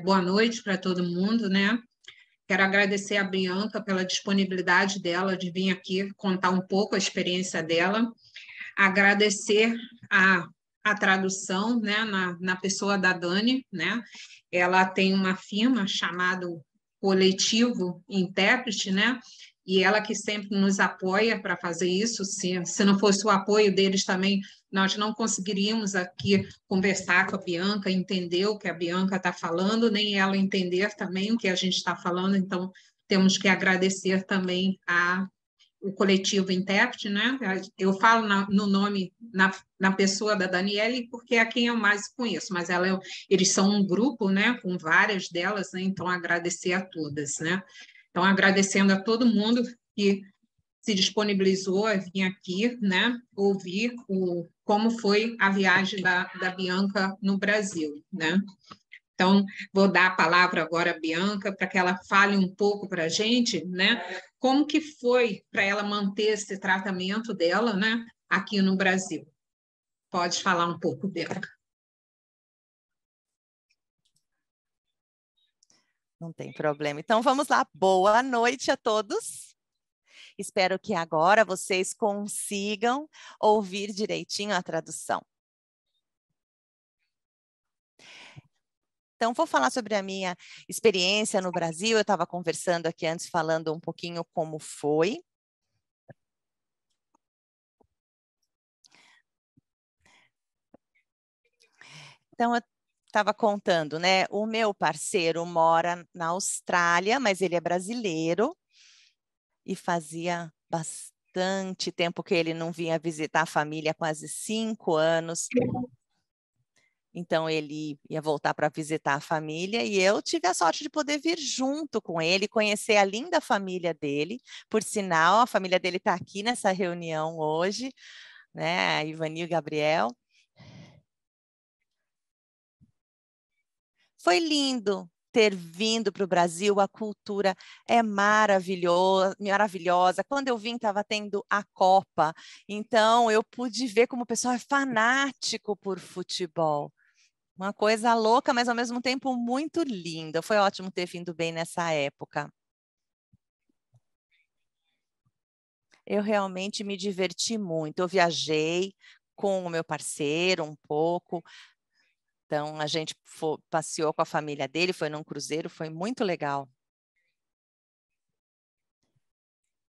Boa noite para todo mundo, né? Quero agradecer a Bianca pela disponibilidade dela de vir aqui contar um pouco a experiência dela. Agradecer a tradução, né, na pessoa da Dani, né? Ela tem uma firma chamada Coletivo Intérprete, né? E ela que sempre nos apoia para fazer isso. Se não fosse o apoio deles também, nós não conseguiríamos aqui conversar com a Bianca, entender o que a Bianca está falando, nem ela entender também o que a gente está falando. Então, temos que agradecer também o coletivo intérprete, né? Eu falo no nome, na pessoa da Daniele, porque é quem eu mais conheço, mas eles são um grupo, né? Com várias delas, né? Então, agradecer a todas, né? Então, agradecendo a todo mundo que se disponibilizou a vir aqui, né? Ouvir como foi a viagem da Bianca no Brasil, né? Então, vou dar a palavra agora à Bianca para que ela fale um pouco para a gente, né? Como que foi para ela manter esse tratamento dela, né? Aqui no Brasil. Pode falar um pouco dela. Não tem problema. Então, vamos lá. Boa noite a todos. Espero que agora vocês consigam ouvir direitinho a tradução. Então, vou falar sobre a minha experiência no Brasil. Eu estava conversando aqui antes, falando um pouquinho como foi. Então, eu estava contando, né? O meu parceiro mora na Austrália, mas ele é brasileiro e fazia bastante tempo que ele não vinha visitar a família, quase 5 anos. Então, ele ia voltar para visitar a família e eu tive a sorte de poder vir junto com ele, conhecer a linda família dele. Por sinal, a família dele está aqui nessa reunião hoje, né? A Ivani e o Gabriel. Foi lindo ter vindo para o Brasil, a cultura é maravilhosa. Quando eu vim, estava tendo a Copa, então eu pude ver como o pessoal é fanático por futebol. Uma coisa louca, mas ao mesmo tempo muito linda. Foi ótimo ter vindo bem nessa época. Eu realmente me diverti muito. Eu viajei com o meu parceiro um pouco. Então, a gente passeou com a família dele, foi num cruzeiro, foi muito legal.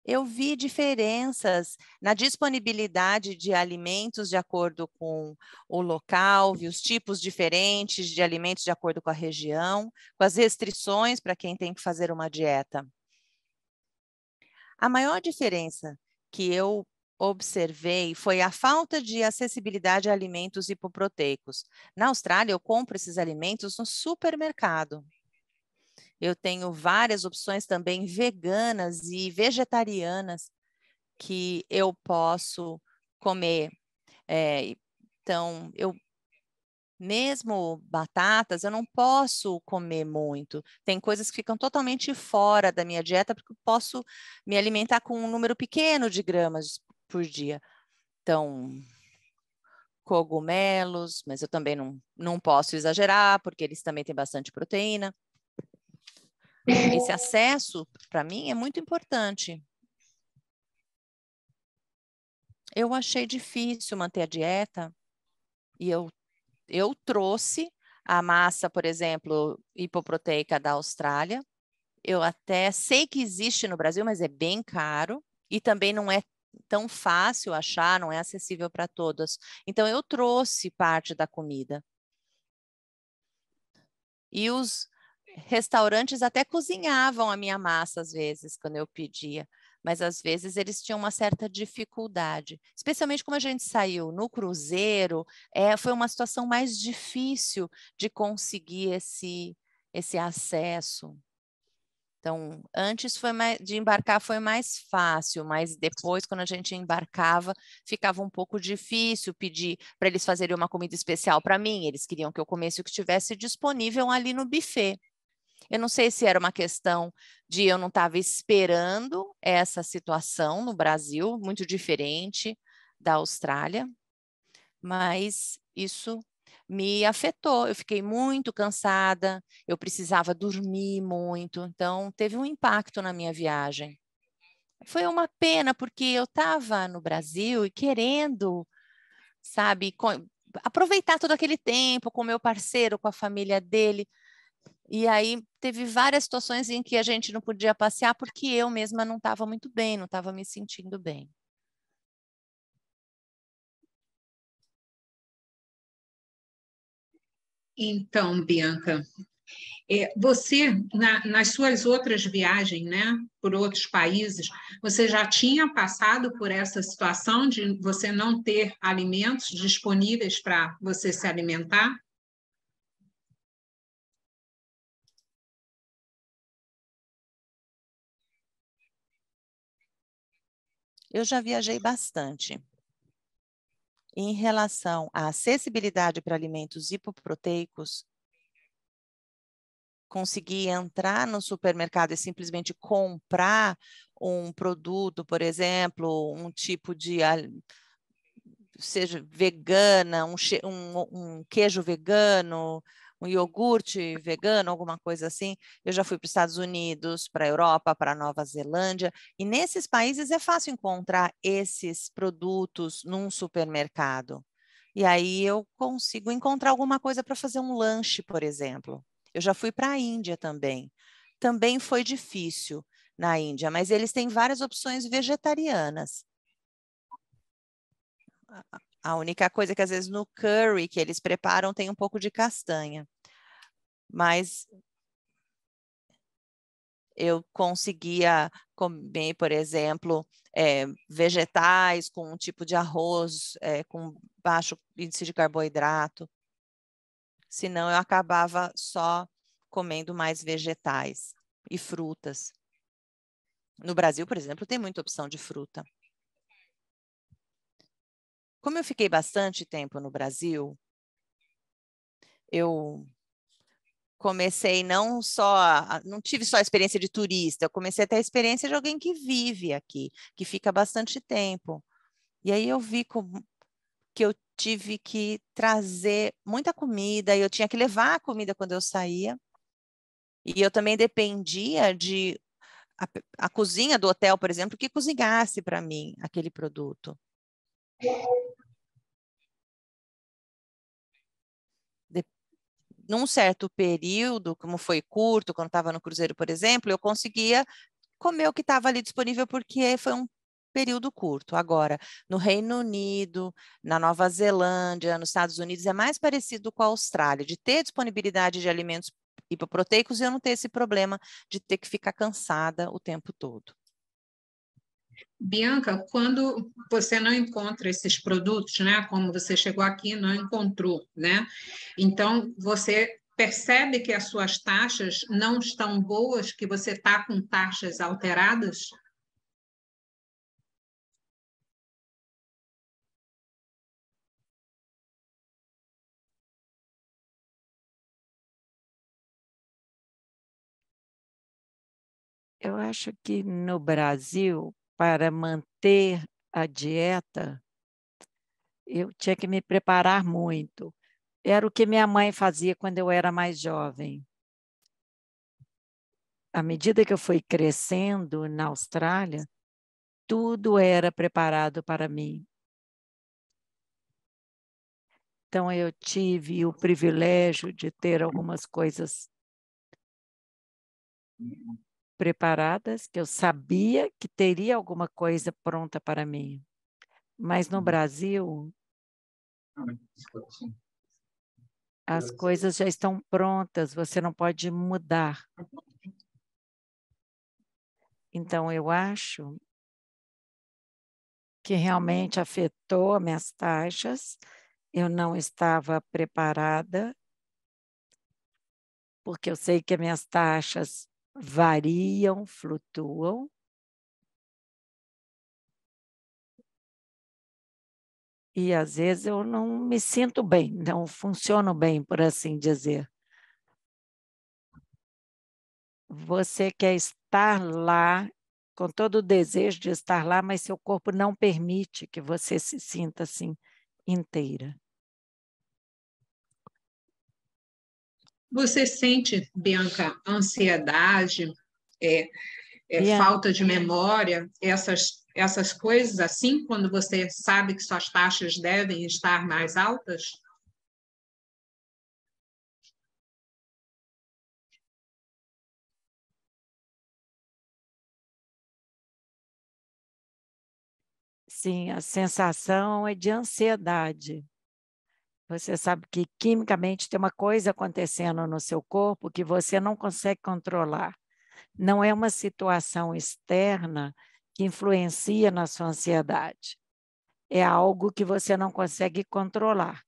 Eu vi diferenças na disponibilidade de alimentos de acordo com o local, vi os tipos diferentes de alimentos de acordo com a região, com as restrições para quem tem que fazer uma dieta. A maior diferença que eu observei foi a falta de acessibilidade a alimentos hipoproteicos. Na Austrália, eu compro esses alimentos no supermercado. Eu tenho várias opções também veganas e vegetarianas que eu posso comer. Então, mesmo batatas, eu não posso comer muito. Tem coisas que ficam totalmente fora da minha dieta, porque eu posso me alimentar com um número pequeno de gramas por dia. Então, cogumelos, mas eu também não posso exagerar, porque eles também têm bastante proteína. Esse acesso, para mim, é muito importante. Eu achei difícil manter a dieta e eu trouxe a massa, por exemplo, hipoproteica da Austrália. Eu até sei que existe no Brasil, mas é bem caro e também não é tão fácil achar, não é acessível para todas. Então, eu trouxe parte da comida. E os restaurantes até cozinhavam a minha massa, às vezes, quando eu pedia. Mas, às vezes, eles tinham uma certa dificuldade. Especialmente como a gente saiu no cruzeiro, foi uma situação mais difícil de conseguir esse acesso. Então, antes de embarcar foi mais fácil, mas depois, quando a gente embarcava, ficava um pouco difícil pedir para eles fazerem uma comida especial para mim. Eles queriam que eu comesse o que estivesse disponível ali no buffet. Eu não sei se era uma questão de eu não estava esperando essa situação no Brasil, muito diferente da Austrália, mas isso me afetou. Eu fiquei muito cansada, eu precisava dormir muito, então teve um impacto na minha viagem. Foi uma pena, porque eu estava no Brasil e querendo, sabe, aproveitar todo aquele tempo com meu parceiro, com a família dele. E aí teve várias situações em que a gente não podia passear porque eu mesma não estava muito bem, não estava me sentindo bem. Então, Bianca, você, nas suas outras viagens, né, por outros países, você já tinha passado por essa situação de você não ter alimentos disponíveis para você se alimentar? Eu já viajei bastante. Em relação à acessibilidade para alimentos hipoproteicos, conseguir entrar no supermercado e simplesmente comprar um produto, por exemplo, um tipo de, seja vegana, um queijo vegano, um iogurte vegano, alguma coisa assim. Eu já fui para os Estados Unidos, para a Europa, para a Nova Zelândia, e nesses países é fácil encontrar esses produtos num supermercado. E aí eu consigo encontrar alguma coisa para fazer um lanche, por exemplo. Eu já fui para a Índia também. Também foi difícil na Índia, mas eles têm várias opções vegetarianas. A única coisa é que às vezes no curry que eles preparam tem um pouco de castanha. Mas eu conseguia comer, por exemplo, vegetais com um tipo de arroz com baixo índice de carboidrato. Senão eu acabava só comendo mais vegetais e frutas. No Brasil, por exemplo, tem muita opção de fruta. Como eu fiquei bastante tempo no Brasil, eu comecei não tive só a experiência de turista, eu comecei a ter a experiência de alguém que vive aqui, que fica bastante tempo. E aí eu vi que eu tive que trazer muita comida, e eu tinha que levar a comida quando eu saía. E eu também dependia de a cozinha do hotel, por exemplo, que cozinhasse para mim aquele produto. Num certo período, como foi curto, quando estava no cruzeiro, por exemplo, eu conseguia comer o que estava ali disponível porque foi um período curto. Agora, no Reino Unido, na Nova Zelândia, nos Estados Unidos, é mais parecido com a Austrália, de ter disponibilidade de alimentos hipoproteicos e eu não ter esse problema de ter que ficar cansada o tempo todo. Bianca, quando você não encontra esses produtos, né, como você chegou aqui e não encontrou, né? Então, você percebe que as suas taxas não estão boas, que você está com taxas alteradas? Eu acho que no Brasil, para manter a dieta, eu tinha que me preparar muito. Era o que minha mãe fazia quando eu era mais jovem. À medida que eu fui crescendo na Austrália, tudo era preparado para mim. Então, eu tive o privilégio de ter algumas coisas preparadas, que eu sabia que teria alguma coisa pronta para mim. Mas no Brasil, as coisas já estão prontas, você não pode mudar. Então, eu acho que realmente afetou minhas taxas. Eu não estava preparada, porque eu sei que as minhas taxas variam, flutuam. E, às vezes, eu não me sinto bem, não funciono bem, por assim dizer. Você quer estar lá, com todo o desejo de estar lá, mas seu corpo não permite que você se sinta assim inteira. Você sente, Bianca, ansiedade, Bianca, falta de memória, essas coisas assim, quando você sabe que suas taxas devem estar mais altas? sim, a sensação é de ansiedade. Você sabe que quimicamente tem uma coisa acontecendo no seu corpo que você não consegue controlar. Não é uma situação externa que influencia na sua ansiedade. É algo que você não consegue controlar,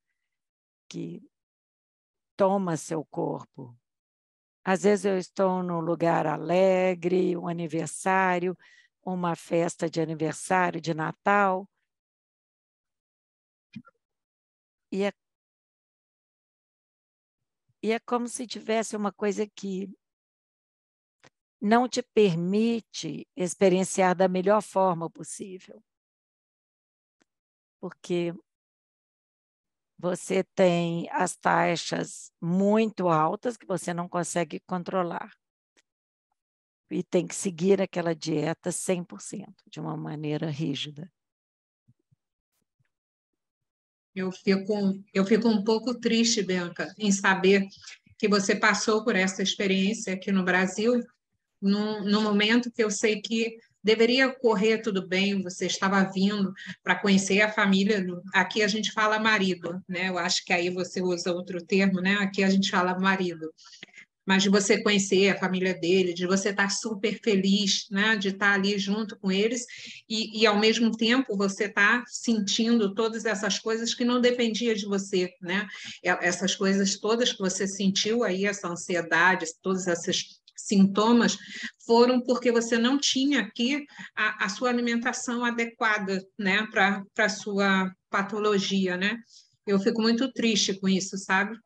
que toma seu corpo. Às vezes eu estou num lugar alegre, um aniversário, uma festa de aniversário, de Natal, e é como se tivesse uma coisa que não te permite experienciar da melhor forma possível. Porque você tem as taxas muito altas que você não consegue controlar. E tem que seguir aquela dieta 100%, de uma maneira rígida. Eu fico um pouco triste, Bianca, em saber que você passou por essa experiência aqui no Brasil, no momento que eu sei que deveria correr tudo bem, você estava vindo para conhecer a família. Aqui a gente fala marido, né? Eu acho que aí você usa outro termo, né? Aqui a gente fala marido. Mas de você conhecer a família dele, de você estar super feliz, né, de estar ali junto com eles, e ao mesmo tempo você estar sentindo todas essas coisas que não dependiam de você, né? Essas coisas todas que você sentiu aí, essa ansiedade, todos esses sintomas, foram porque você não tinha aqui a sua alimentação adequada, né, para a sua patologia, né? Eu fico muito triste com isso, sabe?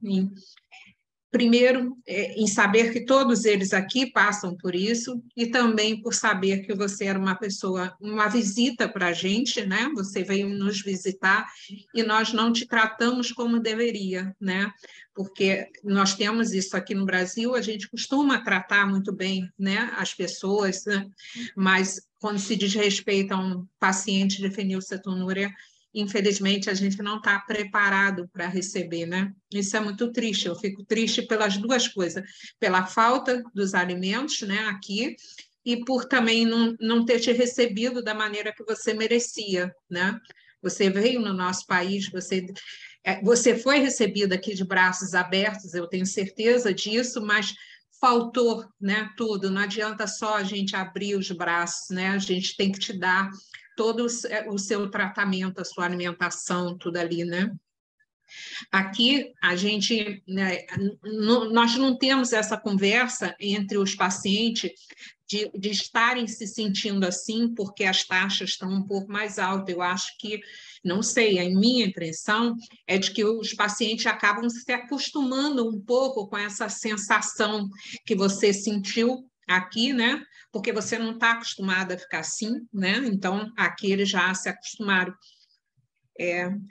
Primeiro, em saber que todos eles aqui passam por isso, e também por saber que você era uma pessoa, uma visita para a gente, né? Você veio nos visitar e nós não te tratamos como deveria, né? Porque nós temos isso aqui no Brasil, a gente costuma tratar muito bem, né, as pessoas, né? Mas quando se diz respeito a um paciente de fenilcetonúria, infelizmente, a gente não está preparado para receber, né? Isso é muito triste. Eu fico triste pelas duas coisas, pela falta dos alimentos, né, aqui, e por também não ter te recebido da maneira que você merecia, né? Você veio no nosso país, você foi recebida aqui de braços abertos, eu tenho certeza disso, mas faltou, né, tudo. Não adianta só a gente abrir os braços, né? A gente tem que te dar todo o seu tratamento, a sua alimentação, tudo ali, né? Aqui, a gente, né, nós não temos essa conversa entre os pacientes de estarem se sentindo assim, porque as taxas estão um pouco mais altas. Eu acho que, não sei, a minha impressão é de que os pacientes acabam se acostumando um pouco com essa sensação que você sentiu aqui, né? Porque você não está acostumada a ficar assim, né? Então, aqui eles já se acostumaram.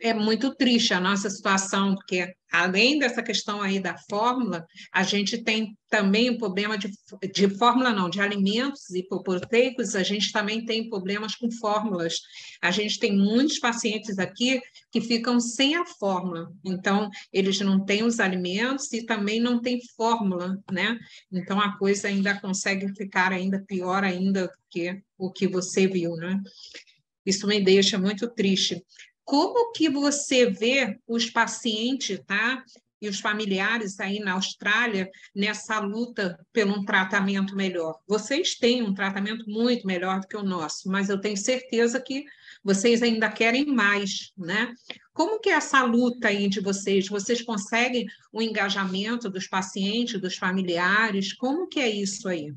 É muito triste a nossa situação, porque além dessa questão aí da fórmula, a gente tem também o problema de fórmula, não, de alimentos hipoproteicos, a gente também tem problemas com fórmulas. A gente tem muitos pacientes aqui que ficam sem a fórmula, então eles não têm os alimentos e também não têm fórmula, né? Então a coisa ainda consegue ficar ainda pior ainda do que o que você viu, né? Isso me deixa muito triste. Como que você vê os pacientes, tá? E os familiares aí na Austrália nessa luta por um tratamento melhor? Vocês têm um tratamento muito melhor do que o nosso, mas eu tenho certeza que vocês ainda querem mais, né? Como que é essa luta aí de vocês? Vocês conseguem o engajamento dos pacientes, dos familiares? Como que é isso aí?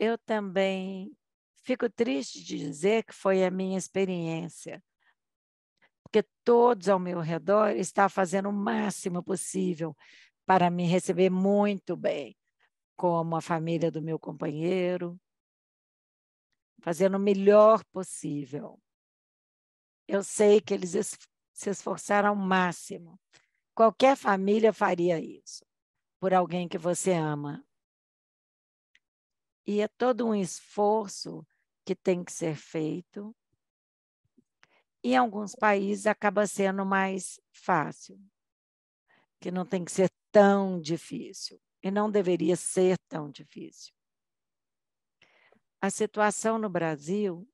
eu também fico triste de dizer que foi a minha experiência, porque todos ao meu redor estão fazendo o máximo possível para me receber muito bem, como a família do meu companheiro, fazendo o melhor possível. Eu sei que eles se esforçaram ao máximo. Qualquer família faria isso por alguém que você ama. E é todo um esforço que tem que ser feito. Em alguns países acaba sendo mais fácil, que não tem que ser tão difícil. E não deveria ser tão difícil. A situação no Brasil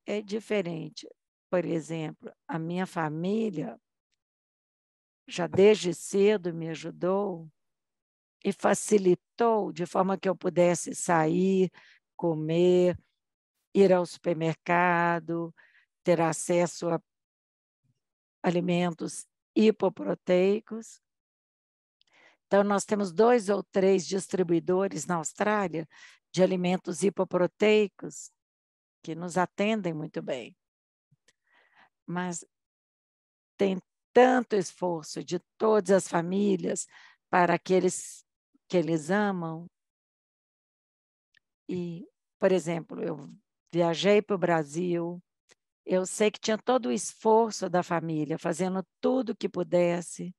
é diferente. Por exemplo, a minha família já desde cedo me ajudou e facilitou de forma que eu pudesse sair, comer, ir ao supermercado, ter acesso a alimentos hipoproteicos. Então, nós temos 2 ou 3 distribuidores na Austrália de alimentos hipoproteicos que nos atendem muito bem. Mas tem tanto esforço de todas as famílias para aqueles que eles amam. E, por exemplo, eu viajei para o Brasil, eu sei que tinha todo o esforço da família, fazendo tudo o que pudesse.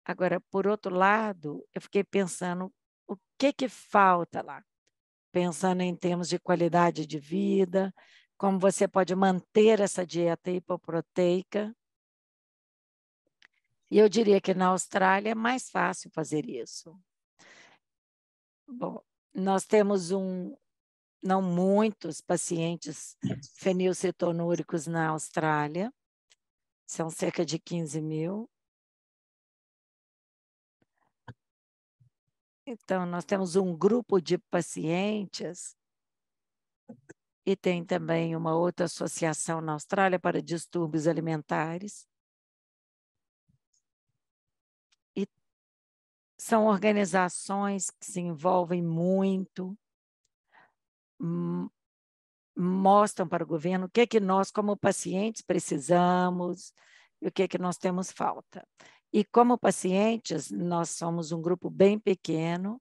Agora, por outro lado, eu fiquei pensando o que falta lá, pensando em termos de qualidade de vida, como você pode manter essa dieta hipoproteica. E eu diria que na Austrália é mais fácil fazer isso. Bom, nós temos não muitos pacientes fenilcetonúricos na Austrália, são cerca de 15.000. Então, nós temos um grupo de pacientes e tem também uma outra associação na Austrália para distúrbios alimentares. E são organizações que se envolvem muito, mostram para o governo o que nós, como pacientes, precisamos e o que nós temos falta. E como pacientes, nós somos um grupo bem pequeno,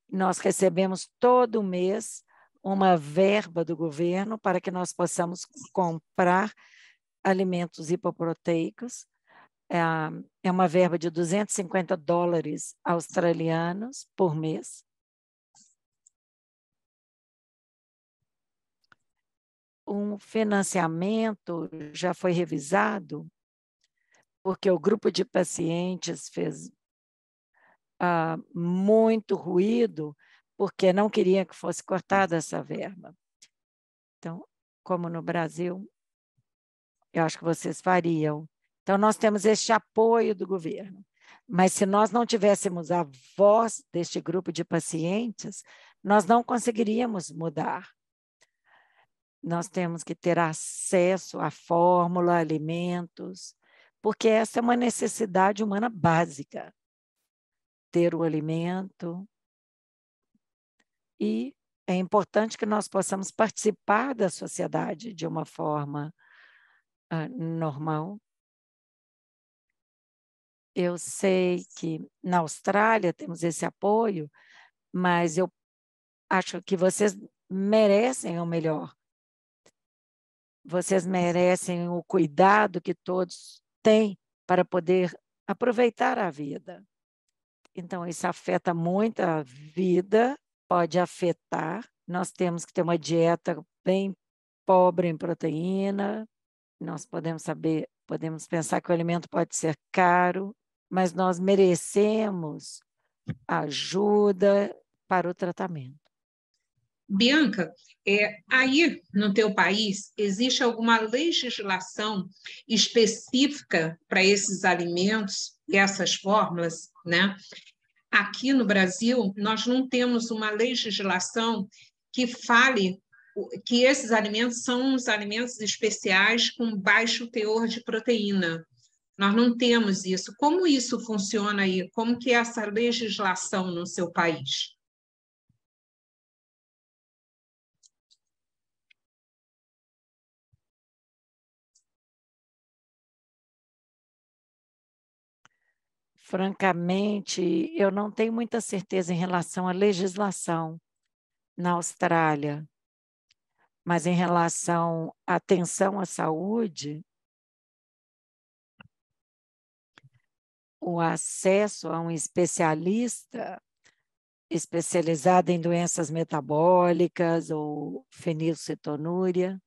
nós recebemos todo mês uma verba do governo para que nós possamos comprar alimentos hipoproteicos. É uma verba de $250 australianos por mês. Um financiamento já foi revisado, porque o grupo de pacientes fez muito ruído, porque não queria que fosse cortada essa verba. Então, como no Brasil, eu acho que vocês fariam. Então, nós temos este apoio do governo. Mas se nós não tivéssemos a voz deste grupo de pacientes, nós não conseguiríamos mudar. Nós temos que ter acesso à fórmula, alimentos, porque essa é uma necessidade humana básica. Ter o alimento. E é importante que nós possamos participar da sociedade de uma forma normal. Eu sei que na Austrália temos esse apoio, mas eu acho que vocês merecem o melhor. Vocês merecem o cuidado que todos têm para poder aproveitar a vida. Então, isso afeta muito a vida, pode afetar. Nós temos que ter uma dieta bem pobre em proteína. Nós podemos pensar que o alimento pode ser caro, mas nós merecemos ajuda para o tratamento. Bianca, aí no teu país existe alguma legislação específica para esses alimentos e essas fórmulas, né? Aqui no Brasil, nós não temos uma legislação que fale que esses alimentos são os alimentos especiais com baixo teor de proteína. Nós não temos isso. Como isso funciona aí? Como que é essa legislação no seu país? Francamente, eu não tenho muita certeza em relação à legislação na Austrália, mas em relação à atenção à saúde, o acesso a um especialista especializado em doenças metabólicas ou fenilcetonúria.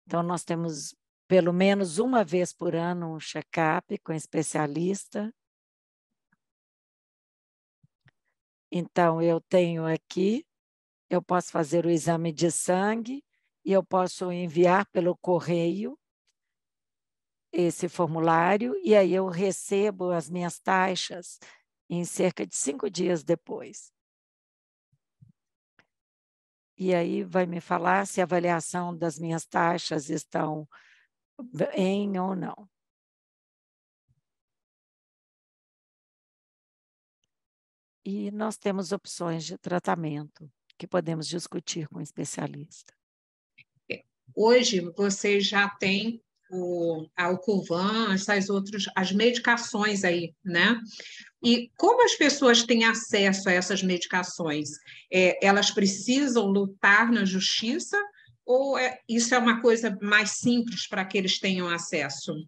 Então, nós temos pelo menos uma vez por ano um check-up com especialista. Então, eu tenho aqui, eu posso fazer o exame de sangue e eu posso enviar pelo correio esse formulário e aí eu recebo as minhas taxas em cerca de 5 dias depois. E aí vai me falar se a avaliação das minhas taxas estão em ou não. E nós temos opções de tratamento que podemos discutir com o especialista. Hoje, você já tem o Alcovan, as medicações aí, né? E como as pessoas têm acesso a essas medicações? Elas precisam lutar na justiça ou isso é uma coisa mais simples para que eles tenham acesso?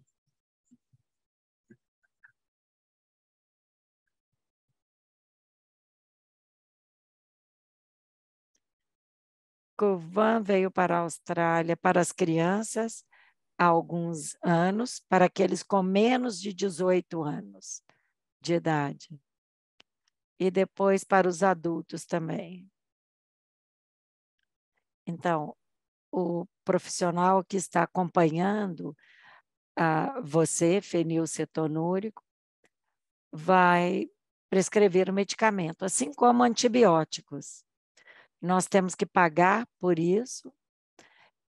Covan veio para a Austrália para as crianças há alguns anos, para aqueles com menos de 18 anos de idade. E depois para os adultos também. Então, o profissional que está acompanhando você, fenilcetonúrico, vai prescrever o medicamento, assim como antibióticos. Nós temos que pagar por isso.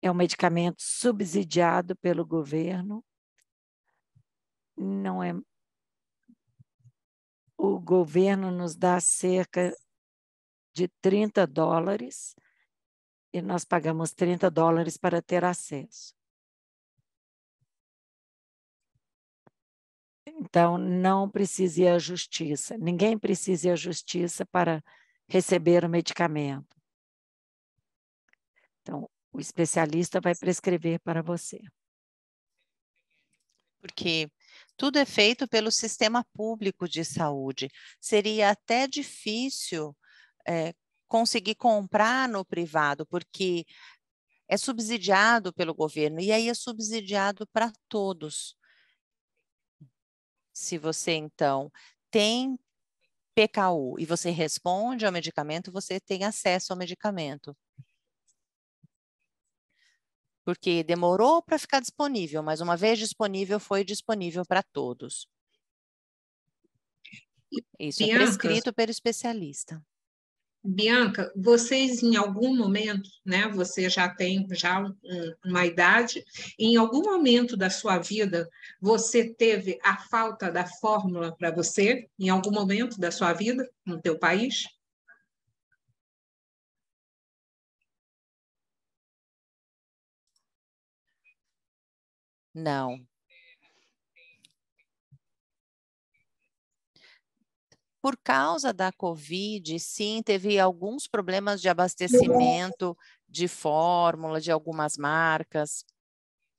É um medicamento subsidiado pelo governo. Não é. O governo nos dá cerca de $30 e nós pagamos $30 para ter acesso. Então, não precisa ir à justiça. Ninguém precisa ir à justiça para receber o medicamento. Então, o especialista vai prescrever para você. Porque tudo é feito pelo sistema público de saúde. Seria até difícil conseguir comprar no privado, porque é subsidiado pelo governo, e aí é subsidiado para todos. Se você, então, tem PKU e você responde ao medicamento, você tem acesso ao medicamento. Porque demorou para ficar disponível, mas uma vez disponível, foi disponível para todos. Isso é prescrito pelo especialista. Bianca, vocês em algum momento, né, você já tem uma idade, em algum momento da sua vida, você teve a falta da fórmula para você, em algum momento da sua vida, no teu país? Não. Por causa da Covid, sim, teve alguns problemas de abastecimento de fórmula, de algumas marcas,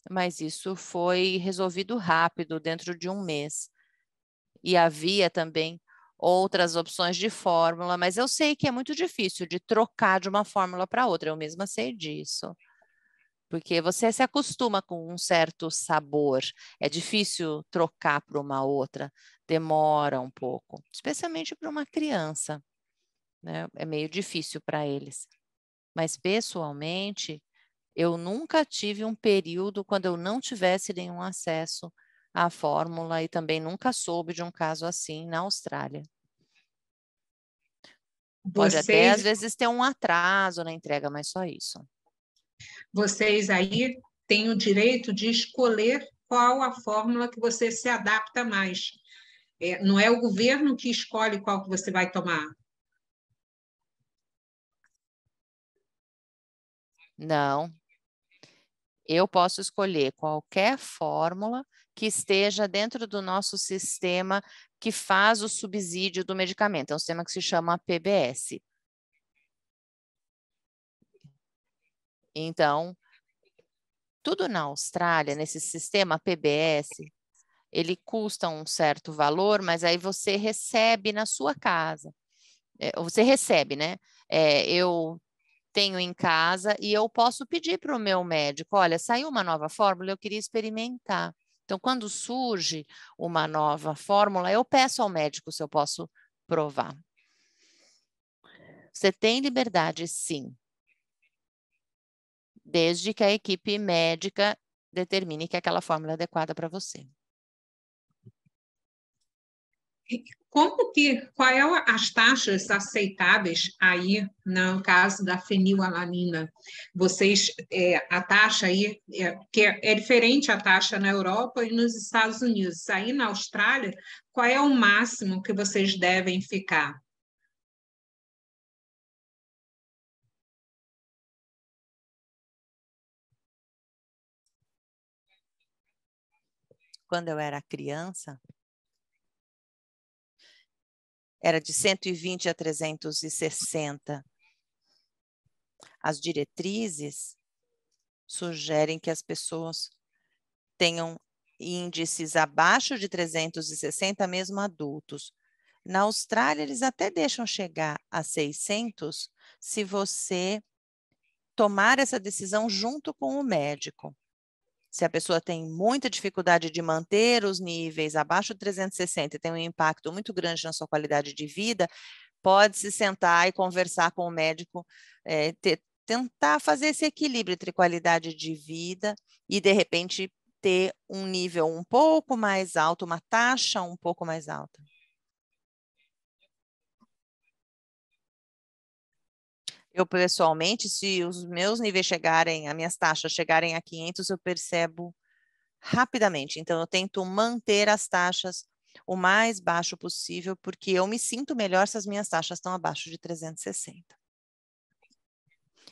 mas isso foi resolvido rápido, dentro de um mês. E havia também outras opções de fórmula, mas eu sei que é muito difícil de trocar de uma fórmula para outra, eu mesma sei disso. Porque você se acostuma com um certo sabor, é difícil trocar para uma outra, demora um pouco, especialmente para uma criança, né? É meio difícil para eles. Mas, pessoalmente, eu nunca tive um período quando eu não tivesse nenhum acesso à fórmula e também nunca soube de um caso assim na Austrália. Pode até, às vezes, ter um atraso na entrega, mas só isso. Vocês aí têm o direito de escolher qual a fórmula que você se adapta mais. Não é o governo que escolhe qual que você vai tomar. Não. Eu posso escolher qualquer fórmula que esteja dentro do nosso sistema que faz o subsídio do medicamento. É um sistema que se chama PBS. Então, tudo na Austrália, nesse sistema PBS, ele custa um certo valor, mas aí você recebe na sua casa. Você recebe, né? Eu tenho em casa e eu posso pedir para o meu médico, olha, saiu uma nova fórmula, eu queria experimentar. Então, quando surge uma nova fórmula, eu peço ao médico se eu posso provar. Você tem liberdade, sim, desde que a equipe médica determine que aquela fórmula é adequada para você. Qual é as taxas aceitáveis aí no caso da fenilalanina? Vocês, a taxa aí, que é diferente a taxa na Europa e nos Estados Unidos. Aí na Austrália, qual é o máximo que vocês devem ficar? Quando eu era criança, era de 120 a 360. As diretrizes sugerem que as pessoas tenham índices abaixo de 360, mesmo adultos. Na Austrália, eles até deixam chegar a 600 se você tomar essa decisão junto com o médico. Se a pessoa tem muita dificuldade de manter os níveis abaixo de 360 e tem um impacto muito grande na sua qualidade de vida, pode se sentar e conversar com o médico, tentar fazer esse equilíbrio entre qualidade de vida e, de repente, ter um nível um pouco mais alto, uma taxa um pouco mais alta. Eu, pessoalmente, se os meus níveis chegarem, as minhas taxas chegarem a 500, eu percebo rapidamente. Então, eu tento manter as taxas o mais baixo possível, porque eu me sinto melhor se as minhas taxas estão abaixo de 360.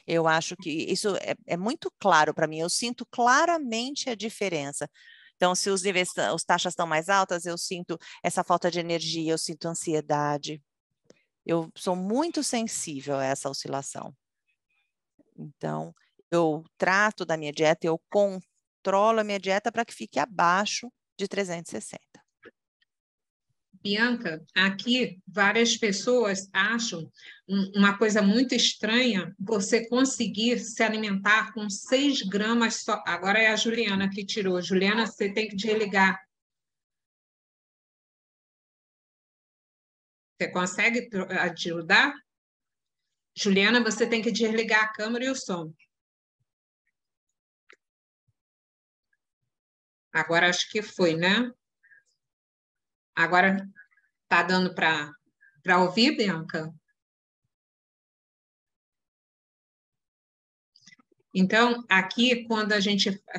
Eu acho que isso é muito claro para mim. Eu sinto claramente a diferença. Então, se as taxas estão mais altas, eu sinto essa falta de energia, eu sinto ansiedade. Eu sou muito sensível a essa oscilação. Então, eu trato da minha dieta, eu controlo a minha dieta para que fique abaixo de 360. Bianca, aqui várias pessoas acham uma coisa muito estranha você conseguir se alimentar com 6 gramas só. Agora é a Juliana que tirou. Juliana, você tem que desligar. Você consegue ajudar? Juliana, você tem que desligar a câmera e o som. Agora acho que foi, né? Agora está dando para ouvir, Bianca? Então, aqui,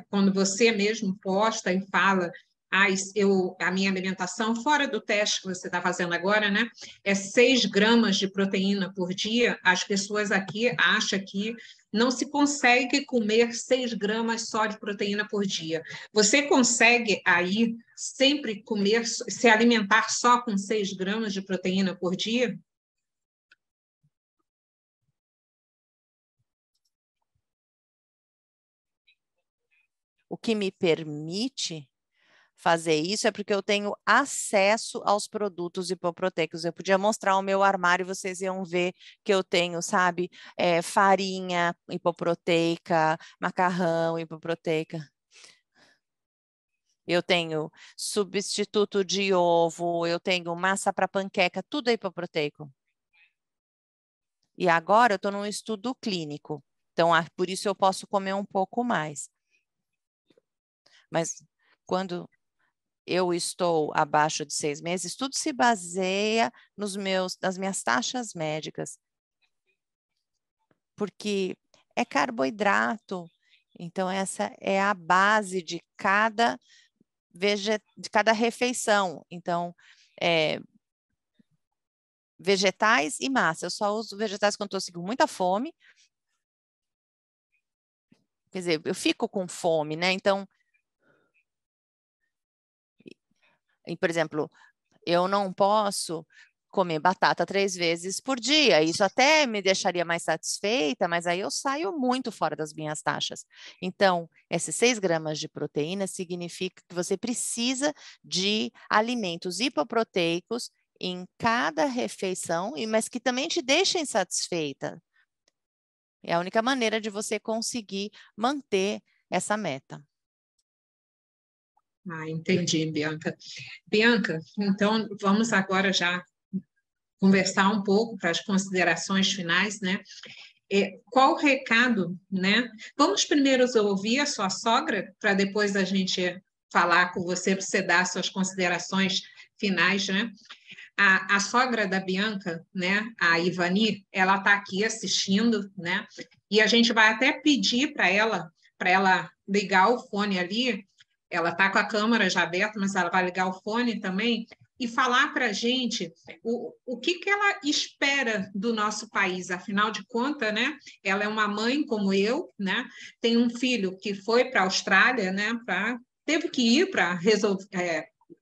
quando você mesmo posta e fala, a minha alimentação, fora do teste que você está fazendo agora, né, é 6 gramas de proteína por dia, as pessoas aqui acham que não se consegue comer 6 gramas só de proteína por dia. Você consegue aí sempre comer, se alimentar só com 6 gramas de proteína por dia? O que me permite fazer isso é porque eu tenho acesso aos produtos hipoproteicos. Eu podia mostrar o meu armário e vocês iam ver que eu tenho, sabe, farinha hipoproteica, macarrão hipoproteica. Eu tenho substituto de ovo, eu tenho massa para panqueca, tudo é hipoproteico. E agora eu estou num estudo clínico, então por isso eu posso comer um pouco mais. Mas quando eu estou abaixo de 6 meses, tudo se baseia nas minhas taxas médicas. Porque é carboidrato. Então, essa é a base de cada refeição. Então, vegetais e massa. Eu só uso vegetais quando estou com muita fome. Quer dizer, eu fico com fome, né? Então, E, por exemplo, eu não posso comer batata 3 vezes por dia. Isso até me deixaria mais satisfeita, mas aí eu saio muito fora das minhas taxas. Então, esses 6 gramas de proteína significa que você precisa de alimentos hipoproteicos em cada refeição, mas que também te deixem satisfeita. É a única maneira de você conseguir manter essa meta. Entendi, Bianca. Bianca, então vamos agora já conversar um pouco para as considerações finais, né? Qual o recado, né? Vamos primeiro ouvir a sua sogra, para depois a gente falar com você, para você dar suas considerações finais, né? A sogra da Bianca, né, a Ivani, ela está aqui assistindo, né? E a gente vai até pedir para ela ligar o fone ali. Ela está com a câmera já aberta, mas ela vai ligar o fone também e falar para a gente o que ela espera do nosso país. Afinal de contas, né? Ela é uma mãe como eu, né? Tem um filho que foi para a Austrália, né? Teve que ir para resolver.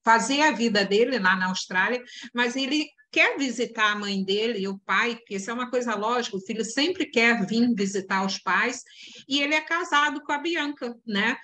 Fazer a vida dele lá na Austrália, mas ele quer visitar a mãe dele e o pai, porque isso é uma coisa lógica, o filho sempre quer vir visitar os pais, e ele é casado com a Bianca, né?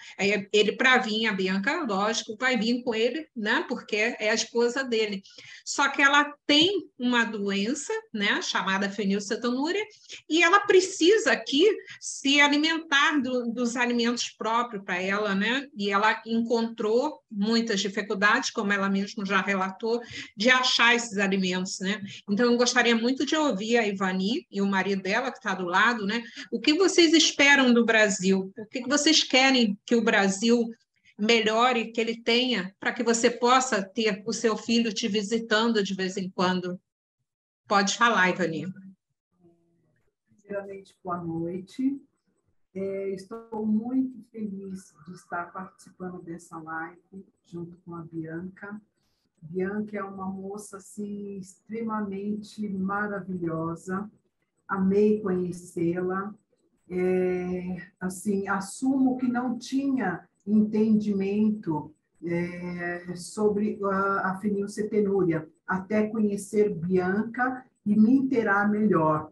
Ele, para vir, a Bianca, lógico, vai vir com ele, né? Porque é a esposa dele. Só que ela tem uma doença, né? Chamada fenilcetonúria, e ela precisa aqui se alimentar dos alimentos próprios para ela, né? E ela encontrou muitas dificuldades, como ela mesma já relatou, de achar esses alimentos, né? Então, eu gostaria muito de ouvir a Ivani e o marido dela, que está do lado, né? O que vocês esperam do Brasil? O que vocês querem que o Brasil melhore, que ele tenha, para que você possa ter o seu filho te visitando de vez em quando? Pode falar, Ivani. Primeiramente, boa noite. Estou muito feliz de estar participando dessa live junto com a Bianca. Bianca é uma moça assim, extremamente maravilhosa. Amei conhecê-la. Assim, assumo que não tinha entendimento sobre a fenilcetonúria, até conhecer Bianca e me inteirar melhor.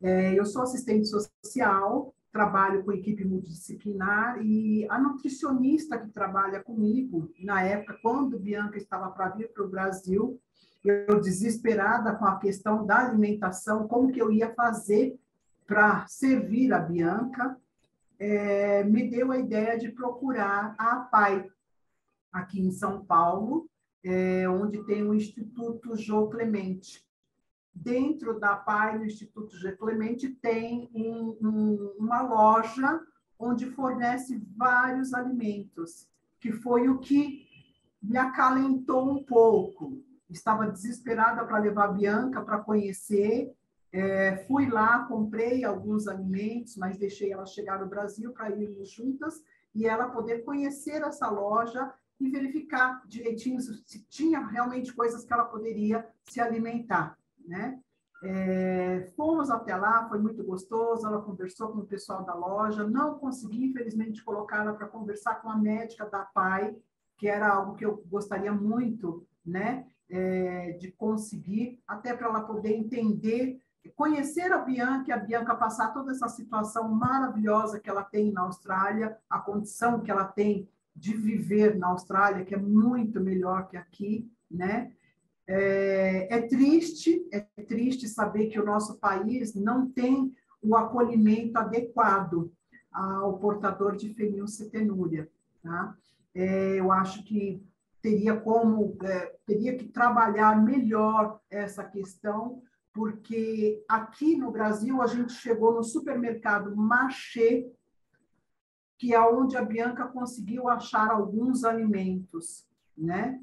Eu sou assistente social, trabalho com equipe multidisciplinar e a nutricionista que trabalha comigo, na época, quando Bianca estava para vir para o Brasil, eu desesperada com a questão da alimentação, como que eu ia fazer para servir a Bianca, me deu a ideia de procurar a APAI, aqui em São Paulo, onde tem o Instituto Jô Clemente. Dentro da APAI, no Instituto Jô Clemente, tem uma loja onde fornece vários alimentos, que foi o que me acalentou um pouco. Estava desesperada para levar a Bianca para conhecer. Fui lá, comprei alguns alimentos, mas deixei ela chegar no Brasil para irmos juntas e ela poder conhecer essa loja e verificar direitinho se tinha realmente coisas que ela poderia se alimentar, né? Fomos até lá, foi muito gostoso, ela conversou com o pessoal da loja, não consegui, infelizmente, colocá-la para conversar com a médica da APAI, que era algo que eu gostaria muito, né, de conseguir, até para ela poder entender, conhecer a Bianca passar toda essa situação maravilhosa que ela tem na Austrália, a condição que ela tem de viver na Austrália, que é muito melhor que aqui, né? É triste saber que o nosso país não tem o acolhimento adequado ao portador de fenilcetonúria, tá? Eu acho que teria que trabalhar melhor essa questão, porque aqui no Brasil a gente chegou no supermercado Marché, que é onde a Bianca conseguiu achar alguns alimentos, né?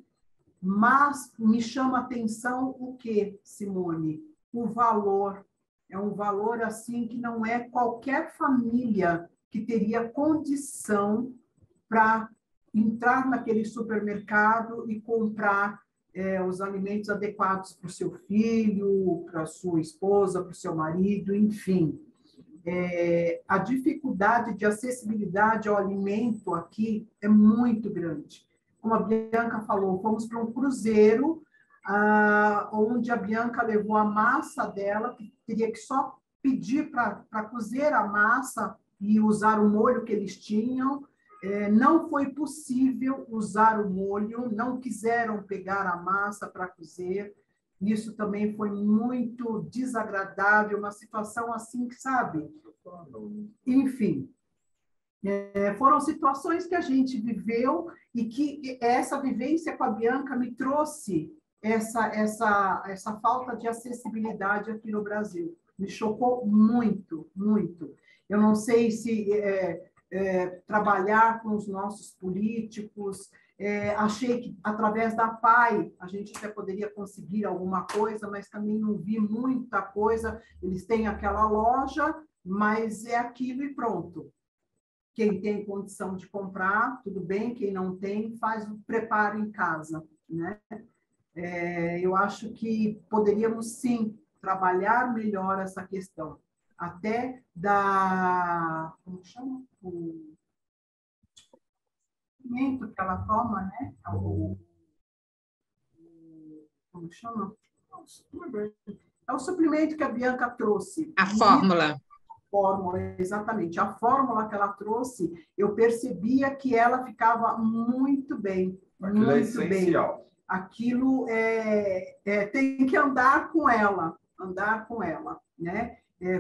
Mas me chama a atenção o quê, Simone? O valor. É um valor assim que não é qualquer família que teria condição para entrar naquele supermercado e comprar os alimentos adequados para o seu filho, para a sua esposa, para o seu marido, enfim. A dificuldade de acessibilidade ao alimento aqui é muito grande. como a Bianca falou, fomos para um cruzeiro, onde a Bianca levou a massa dela, que teria que só pedir para cozer a massa e usar o molho que eles tinham. Não foi possível usar o molho, não quiseram pegar a massa para cozer. Isso também foi muito desagradável, uma situação assim, que sabe? Enfim, foram situações que a gente viveu e que essa vivência com a Bianca me trouxe essa falta de acessibilidade aqui no Brasil. Me chocou muito, muito. Eu não sei se trabalhar com os nossos políticos, achei que através da PAI a gente até poderia conseguir alguma coisa, mas também não vi muita coisa. Eles têm aquela loja, mas é aquilo e pronto. Quem tem condição de comprar, tudo bem. Quem não tem, faz o preparo em casa, né? Eu acho que poderíamos, sim, trabalhar melhor essa questão. Até como chama? O suplemento que ela toma, né? Como chama? É o suplemento que a Bianca trouxe. A fórmula. Fórmula, exatamente. A fórmula que ela trouxe, eu percebia que ela ficava muito bem. Aquilo muito é essencial. Bem. Aquilo tem que andar com ela, né?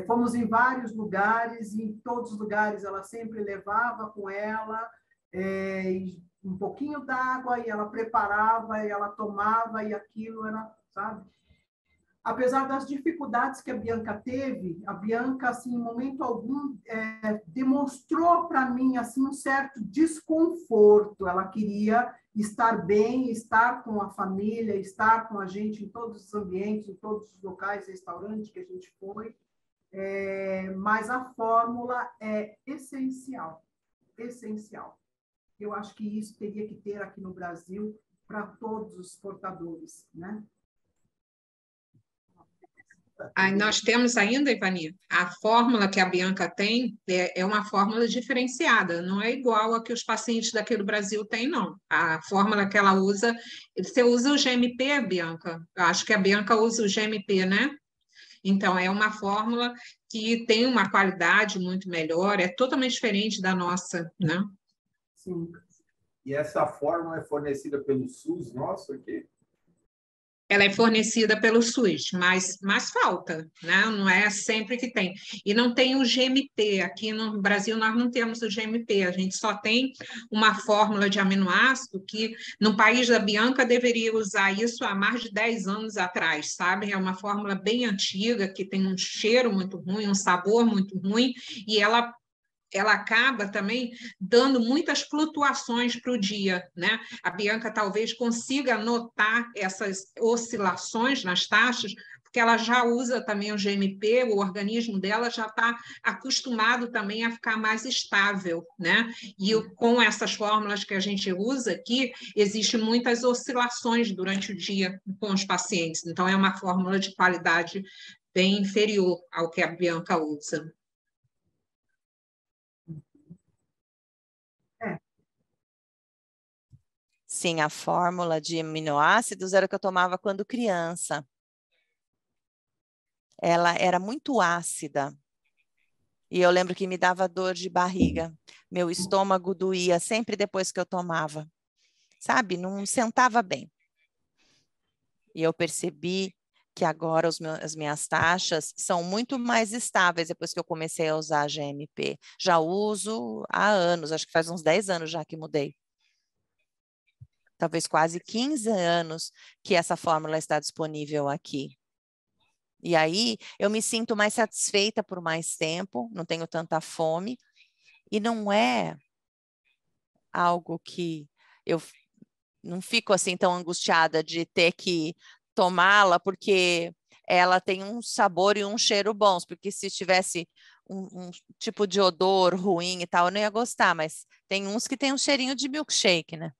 Fomos em vários lugares, e em todos os lugares ela sempre levava com ela um pouquinho d'água, e ela preparava, e ela tomava, e aquilo era, sabe? Apesar das dificuldades que a Bianca teve, a Bianca, assim, em momento algum, demonstrou para mim assim, um certo desconforto. Ela queria estar bem, estar com a família, estar com a gente em todos os ambientes, em todos os locais, restaurantes que a gente foi. Mas a fórmula é essencial, essencial. Eu acho que isso teria que ter aqui no Brasil para todos os portadores, né? Aí nós temos ainda, Ivani, a fórmula que a Bianca tem é uma fórmula diferenciada, não é igual a que os pacientes daqui do Brasil têm, não. A fórmula que ela usa, você usa o GMP, Bianca? Eu acho que a Bianca usa o GMP, né? Então, é uma fórmula que tem uma qualidade muito melhor, é totalmente diferente da nossa, né? Sim. E essa fórmula é fornecida pelo SUS nosso aqui? Ela é fornecida pelo SUS, mas falta, né? Não é sempre que tem. E não tem o GMP. Aqui no Brasil nós não temos o GMP, a gente só tem uma fórmula de aminoácido que no país da Bianca deveria usar isso há mais de 10 anos atrás, sabe? É uma fórmula bem antiga, que tem um cheiro muito ruim, um sabor muito ruim, e ela acaba também dando muitas flutuações para o dia, né? A Bianca talvez consiga notar essas oscilações nas taxas, porque ela já usa também o GMP, o organismo dela já está acostumado também a ficar mais estável, né? E com essas fórmulas que a gente usa aqui, existem muitas oscilações durante o dia com os pacientes, então é uma fórmula de qualidade bem inferior ao que a Bianca usa. Sim, a fórmula de aminoácidos era o que eu tomava quando criança. Ela era muito ácida. E eu lembro que me dava dor de barriga. Meu estômago doía sempre depois que eu tomava. Sabe? Não sentava bem. E eu percebi que agora as minhas taxas são muito mais estáveis depois que eu comecei a usar a GMP. Já uso há anos, acho que faz uns 10 anos já que mudei. Talvez quase 15 anos que essa fórmula está disponível aqui. E aí eu me sinto mais satisfeita por mais tempo, não tenho tanta fome, e não é algo que eu não fico assim tão angustiada de ter que tomá-la, porque ela tem um sabor e um cheiro bons, porque se tivesse um tipo de odor ruim e tal, eu não ia gostar, mas tem uns que tem um cheirinho de milkshake, né?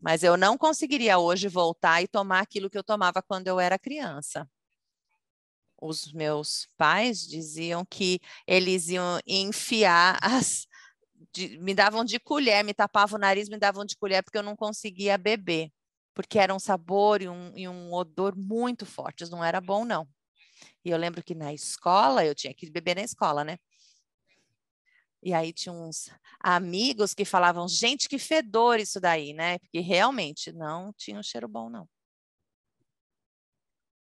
Mas eu não conseguiria hoje voltar e tomar aquilo que eu tomava quando eu era criança. Os meus pais diziam que eles iam enfiar me davam de colher, me tapavam o nariz, me davam de colher, porque eu não conseguia beber, porque era um sabor e um odor muito fortes, não era bom, não. E eu lembro que na escola, eu tinha que beber na escola, né? E aí tinha uns amigos que falavam, gente, que fedor isso daí, né? Porque realmente não tinha um cheiro bom, não.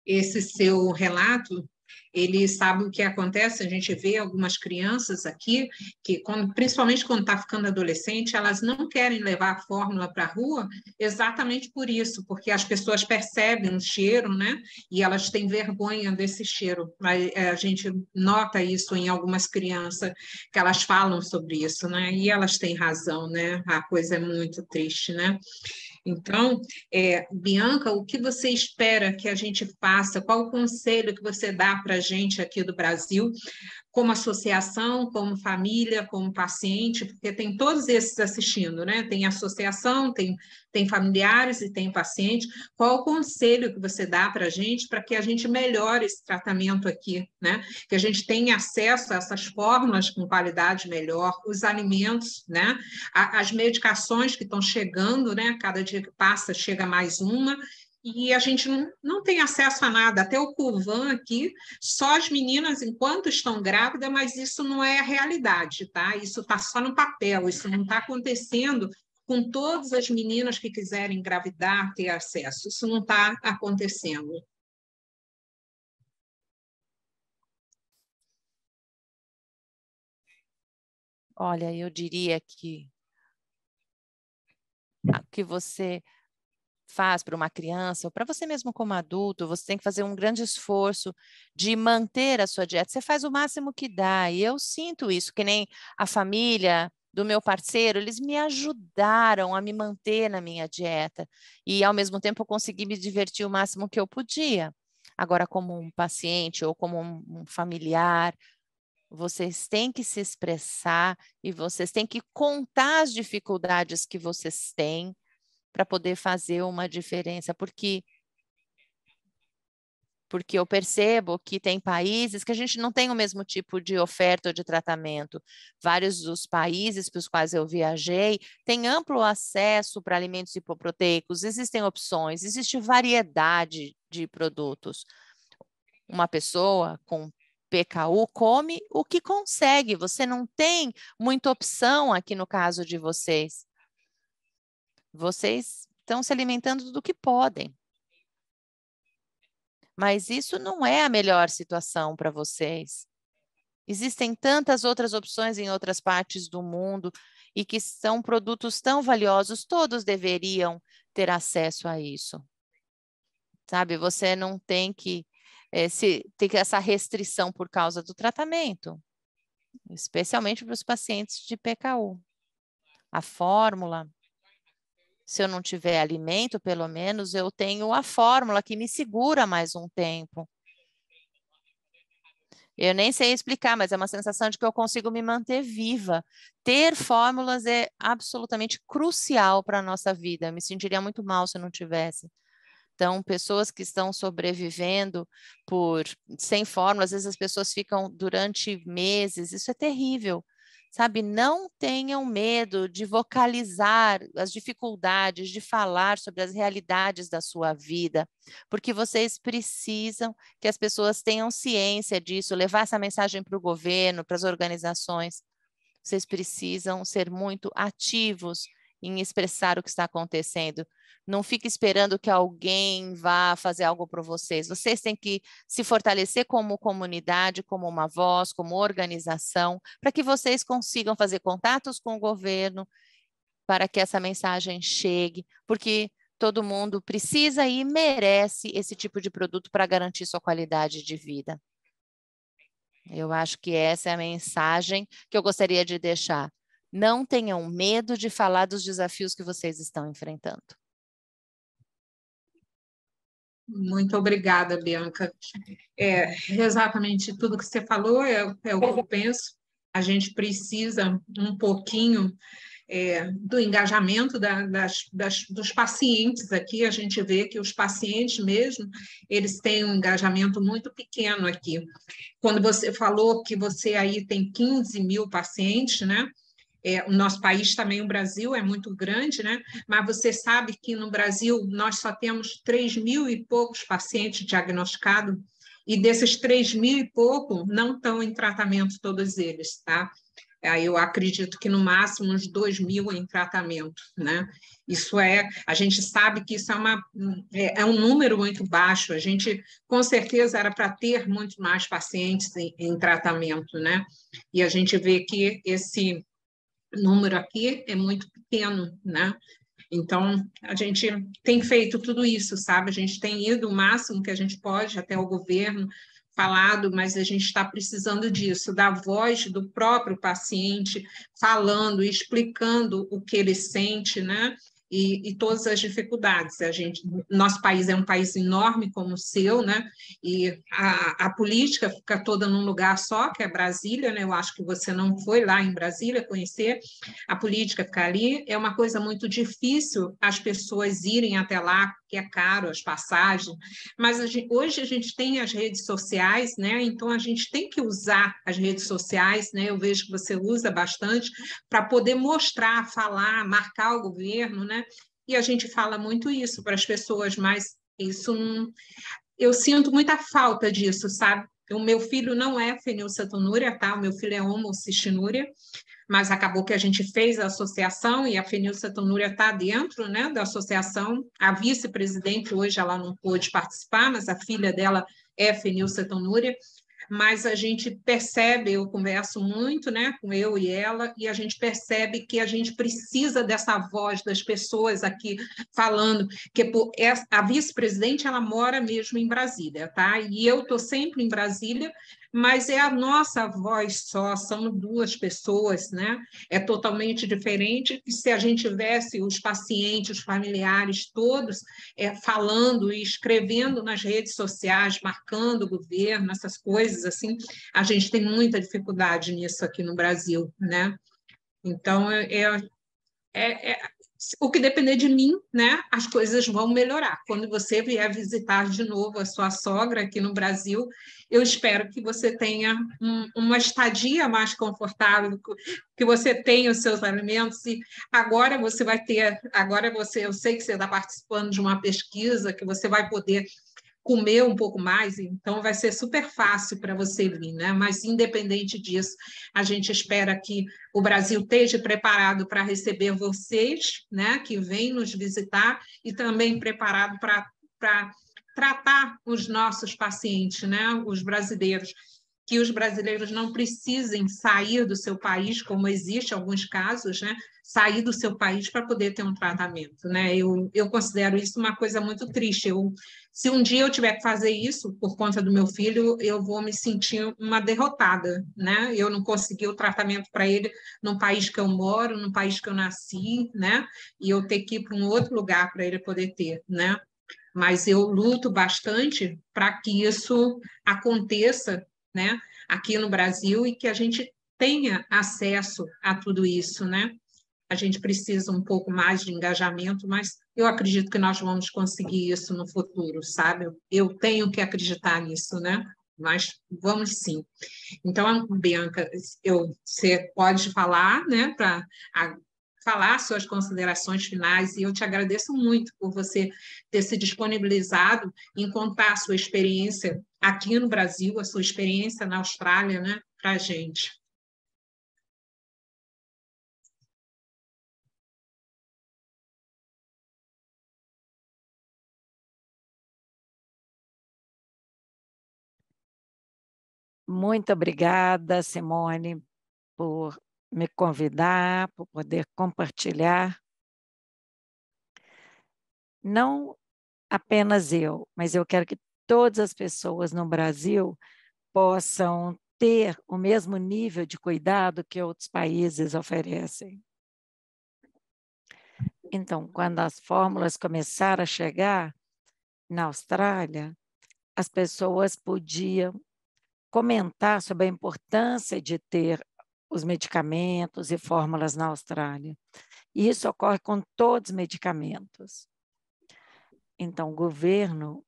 Esse seu relato, ele sabe o que acontece, a gente vê algumas crianças aqui, que principalmente quando está ficando adolescente, elas não querem levar a fórmula para a rua exatamente por isso, porque as pessoas percebem o cheiro, né? E elas têm vergonha desse cheiro. A gente nota isso em algumas crianças, que elas falam sobre isso, né? E elas têm razão, né? A coisa é muito triste, né? Então, Bianca, o que você espera que a gente faça? Qual o conselho que você dá para a gente aqui do Brasil, como associação, como família, como paciente? Porque tem todos esses assistindo, né? Tem associação, tem familiares e tem paciente. Qual o conselho que você dá para que a gente melhore esse tratamento aqui, né? Que a gente tenha acesso a essas fórmulas com qualidade melhor, os alimentos, né? As medicações que estão chegando, né? Cada dia que passa chega mais uma, e a gente não tem acesso a nada. Até o Curvan aqui, só as meninas enquanto estão grávidas, mas isso não é a realidade, tá? Isso está só no papel, isso não está acontecendo com todas as meninas que quiserem engravidar, ter acesso. Isso não está acontecendo. Olha, eu diria que você faz para uma criança, ou para você mesmo como adulto, você tem que fazer um grande esforço de manter a sua dieta. Você faz o máximo que dá, e eu sinto isso, que nem a família do meu parceiro, eles me ajudaram a me manter na minha dieta, e ao mesmo tempo eu consegui me divertir o máximo que eu podia. Agora, como um paciente ou como um familiar, vocês têm que se expressar e vocês têm que contar as dificuldades que vocês têm para poder fazer uma diferença, porque eu percebo que tem países que a gente não tem o mesmo tipo de oferta ou de tratamento. Vários dos países para os quais eu viajei têm amplo acesso para alimentos hipoproteicos, existem opções, existe variedade de produtos. Uma pessoa com PKU come o que consegue, você não tem muita opção aqui no caso de vocês. Vocês estão se alimentando do que podem. Mas isso não é a melhor situação para vocês. Existem tantas outras opções em outras partes do mundo e que são produtos tão valiosos, todos deveriam ter acesso a isso. Sabe, você não tem que ter essa restrição por causa do tratamento, especialmente para os pacientes de PKU. A fórmula, se eu não tiver alimento, pelo menos eu tenho a fórmula que me segura mais um tempo. Eu nem sei explicar, mas é uma sensação de que eu consigo me manter viva. Ter fórmulas é absolutamente crucial para a nossa vida. Eu me sentiria muito mal se eu não tivesse. Então, pessoas que estão sobrevivendo sem fórmula, às vezes as pessoas ficam durante meses, isso é terrível. Sabe, não tenham medo de vocalizar as dificuldades, de falar sobre as realidades da sua vida, porque vocês precisam que as pessoas tenham ciência disso, levar essa mensagem para o governo, para as organizações. Vocês precisam ser muito ativos em expressar o que está acontecendo. Não fique esperando que alguém vá fazer algo por vocês. Vocês têm que se fortalecer como comunidade, como uma voz, como organização, para que vocês consigam fazer contatos com o governo, para que essa mensagem chegue, porque todo mundo precisa e merece esse tipo de produto para garantir sua qualidade de vida. Eu acho que essa é a mensagem que eu gostaria de deixar. Não tenham medo de falar dos desafios que vocês estão enfrentando. Muito obrigada, Bianca. Exatamente tudo que você falou é o que eu penso. A gente precisa um pouquinho do engajamento dos pacientes aqui. A gente vê que os pacientes mesmo, eles têm um engajamento muito pequeno aqui. Quando você falou que você aí tem 15 mil pacientes, né? o nosso país também, o Brasil, é muito grande, né? Mas você sabe que no Brasil nós só temos 3.000 e poucos pacientes diagnosticados, e desses 3.000 e pouco não estão em tratamento todos eles, tá? Eu acredito que no máximo uns 2.000 em tratamento, né? A gente sabe que isso é um número muito baixo, a gente com certeza era para ter muito mais pacientes em tratamento, né? E a gente vê que esse número aqui é muito pequeno, né? Então, a gente tem feito tudo isso, sabe? A gente tem ido o máximo que a gente pode até o governo, falado, mas a gente está precisando disso, da voz do próprio paciente, falando, explicando o que ele sente, né? E todas as dificuldades. Nosso país é um país enorme como o seu, né? E a política fica toda num lugar só, que é Brasília, né? Eu acho que você não foi lá em Brasília conhecer. A política fica ali. É uma coisa muito difícil as pessoas irem até lá, porque é caro as passagens. Mas hoje a gente tem as redes sociais, né? Então a gente tem que usar as redes sociais, né? Eu vejo que você usa bastante para poder mostrar, falar, marcar o governo, né? E a gente fala muito isso para as pessoas, mas eu sinto muita falta disso, sabe? O meu filho não é fenilcetonúria, tá? O meu filho é homocistinuria, mas acabou que a gente fez a associação e a fenilcetonúria está dentro, né, da associação. A vice-presidente hoje ela não pôde participar, mas a filha dela é fenilcetonúria. Mas a gente percebe, eu converso muito, né, com eu e ela, e a gente percebe que a gente precisa dessa voz das pessoas aqui falando, que a vice-presidente ela mora mesmo em Brasília, tá? E eu estou sempre em Brasília, mas é a nossa voz só, são duas pessoas, né? É totalmente diferente que se a gente tivesse os pacientes, os familiares todos falando e escrevendo nas redes sociais, marcando o governo, essas coisas assim, a gente tem muita dificuldade nisso aqui no Brasil, né? Então, o que depender de mim, né, as coisas vão melhorar. Quando você vier visitar de novo a sua sogra aqui no Brasil, eu espero que você tenha uma estadia mais confortável, que você tenha os seus alimentos. E agora você vai ter, eu sei que você está participando de uma pesquisa, que você vai poder comer um pouco mais, então vai ser super fácil para você vir, né? Mas independente disso, a gente espera que o Brasil esteja preparado para receber vocês, né, que vêm nos visitar, e também preparado para tratar os nossos pacientes, né, os brasileiros, que os brasileiros não precisem sair do seu país, como existe em alguns casos, né, sair do seu país para poder ter um tratamento, né? Eu considero isso uma coisa muito triste. Se um dia eu tiver que fazer isso por conta do meu filho, eu vou me sentir uma derrotada, né? Eu não consegui o tratamento para ele no país que eu moro, no país que eu nasci, né? E eu ter que ir para um outro lugar para ele poder ter, né? Mas eu luto bastante para que isso aconteça, né, aqui no Brasil, e que a gente tenha acesso a tudo isso, né? A gente precisa um pouco mais de engajamento, mas eu acredito que nós vamos conseguir isso no futuro, sabe? Eu tenho que acreditar nisso, né? Mas vamos sim. Então, Bianca, você pode falar, né, para falar suas considerações finais, e eu te agradeço muito por você ter se disponibilizado em contar a sua experiência aqui no Brasil, a sua experiência na Austrália, né, para a gente. Muito obrigada, Simone, por me convidar, por poder compartilhar. Não apenas eu, mas eu quero que todas as pessoas no Brasil possam ter o mesmo nível de cuidado que outros países oferecem. Então, quando as fórmulas começaram a chegar na Austrália, as pessoas podiam comentar sobre a importância de ter os medicamentos e fórmulas na Austrália. E isso ocorre com todos os medicamentos. Então, o governo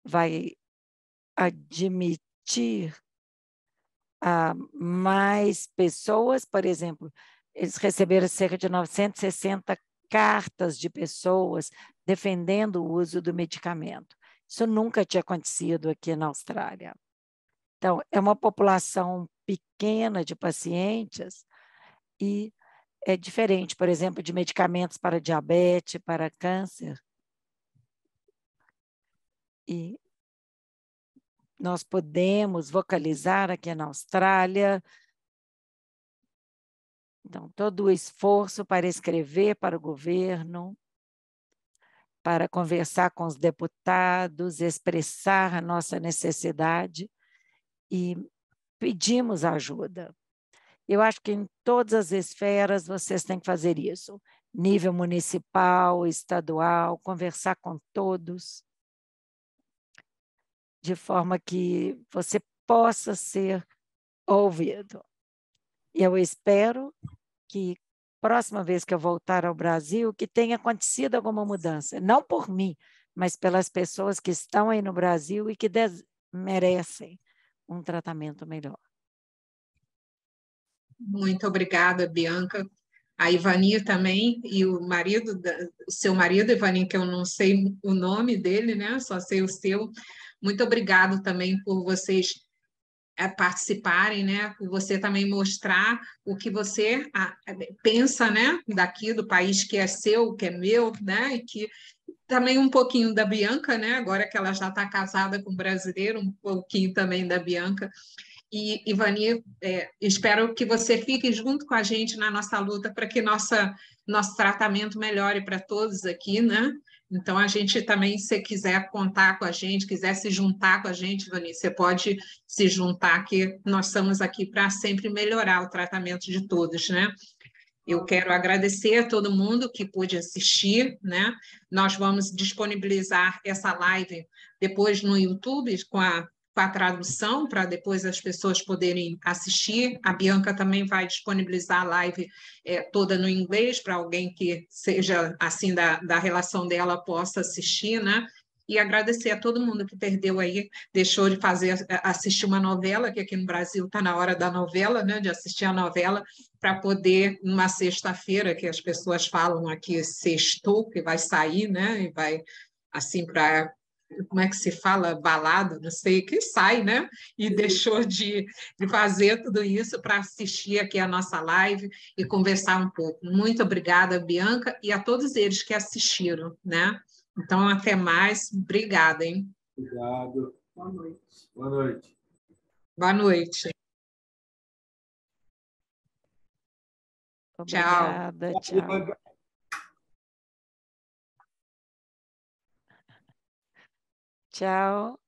vai admitir mais pessoas, por exemplo, eles receberam cerca de 960 cartas de pessoas defendendo o uso do medicamento. Isso nunca tinha acontecido aqui na Austrália. Então, é uma população pequena de pacientes e é diferente, por exemplo, de medicamentos para diabetes, para câncer. E nós podemos vocalizar aqui na Austrália. Então, todo o esforço para escrever para o governo, para conversar com os deputados, expressar a nossa necessidade e pedimos ajuda. Eu acho que em todas as esferas vocês têm que fazer isso. Nível municipal, estadual, conversar com todos, de forma que você possa ser ouvido. E eu espero que, próxima vez que eu voltar ao Brasil, que tenha acontecido alguma mudança. Não por mim, mas pelas pessoas que estão aí no Brasil e que merecem um tratamento melhor. Muito obrigada, Bianca. A Ivani também, e o marido, seu marido, Ivani, que eu não sei o nome dele, né? Só sei o seu. Muito obrigado também por vocês participarem, né? Por você também mostrar o que você pensa, né? Daqui do país que é seu, que é meu, né? E que também um pouquinho da Bianca, né? Agora que ela já está casada com um brasileiro, um pouquinho também da Bianca. E, Ivani, espero que você fique junto com a gente na nossa luta para que nosso tratamento melhore para todos aqui, né? Então, a gente também, se quiser contar com a gente, quiser se juntar com a gente, Ivani, você pode se juntar, que nós estamos aqui para sempre melhorar o tratamento de todos, né? Eu quero agradecer a todo mundo que pôde assistir, né? Nós vamos disponibilizar essa live depois no YouTube com a tradução, para depois as pessoas poderem assistir. A Bianca também vai disponibilizar a live toda no inglês, para alguém que seja assim da relação dela possa assistir, né? E agradecer a todo mundo que perdeu aí, deixou de assistir uma novela, que aqui no Brasil está na hora da novela, né? De assistir a novela, para poder, numa sexta-feira, que as pessoas falam aqui, sextou, que vai sair, né? E vai, assim, para, como é que se fala? Balada, não sei, que sai, né? E deixou de fazer tudo isso para assistir aqui a nossa live e conversar um pouco. Muito obrigada, Bianca, e a todos eles que assistiram, né? Então, até mais. Obrigada, hein? Obrigado. Boa noite. Boa noite. Boa noite. Tchau. Obrigada, tchau. Tchau.